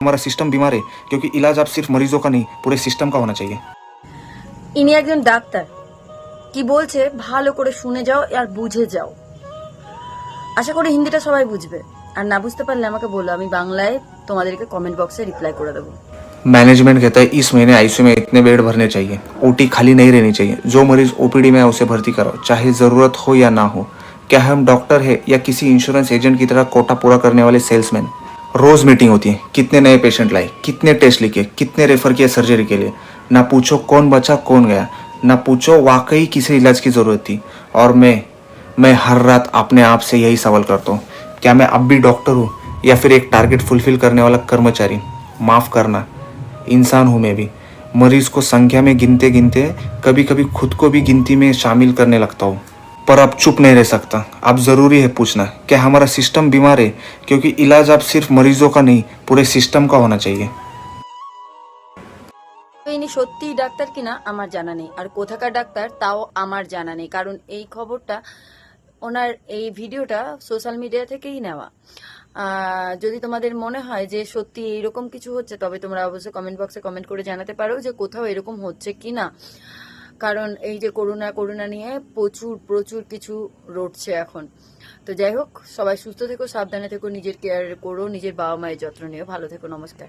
हमारा सिस्टम बीमार है क्योंकि इलाज अब सिर्फ मरीजों का नहीं पूरे सिस्टम का होना चाहिए। ইনি একজন ডাক্তার, কি বলছে ভালো করে শুনে যাও আর বুঝে যাও। আশা করি হিন্দিটা সবাই বুঝবে, আর না বুঝতে পারলে আমাকে বলো, আমি বাংলায় তোমাদেরকে কমেন্ট বক্সে রিপ্লাই করে দেবো। मैनेजमेंट कहता है इस महीने आईसीयू में इतने बेड भरने चाहिए, ओटी खाली नहीं रहनी चाहिए, जो मरीज ओपीडी में है उसे भर्ती कराओ चाहे जरूरत हो या ना हो। क्या हम डॉक्टर है या किसी इंश्योरेंस एजेंट की तरह कोटा पूरा करने वाले सेल्समैन? रोज मीटिंग होती है, कितने नए पेशेंट लाए, कितने टेस्ट लिखे, कितने रेफर किए सर्जरी के लिए। ना पूछो कौन बचा कौन गया, ना पूछो वाकई किसे इलाज की जरूरत थी। और मैं हर रात अपने आप से यही सवाल करता हूँ, क्या मैं अब भी डॉक्टर हूँ या फिर एक टारगेट फुलफिल करने वाला कर्मचारी? माफ़ करना, इंसान हूँ मैं भी। मरीज को संख्या में गिनते गिनते कभी कभी खुद को भी गिनती में शामिल करने लगता हूँ। पर अब चुप नहीं रह सकता, अब ज़रूरी है पूछना, क्या हमारा सिस्टम बीमार है क्योंकि इलाज अब सिर्फ मरीजों का नहीं पूरे सिस्टम का होना चाहिए। ইনি সত্যিই ডাক্তার কিনা আমার জানা নেই, আর কোথাকার ডাক্তার তাও আমার জানা নেই, কারণ এই খবরটা, ওনার এই ভিডিওটা সোশ্যাল মিডিয়া থেকেই নেওয়া। যদি তোমাদের মনে হয় যে সত্যি এইরকম কিছু হচ্ছে, তবে তোমরা অবশ্যই কমেন্ট বক্সে কমেন্ট করে জানাতে পারো যে কোথাও এরকম হচ্ছে কিনা, কারণ এই যে করোনা নিয়ে প্রচুর প্রচুর কিছু রটছে এখন। তো যাই হোক, সবাই সুস্থ থেকো, সাবধানে থেকো, নিজের কেয়ার করো, নিজের বাবা মায়ের যত্ন নিও, ভালো থেকো, নমস্কার।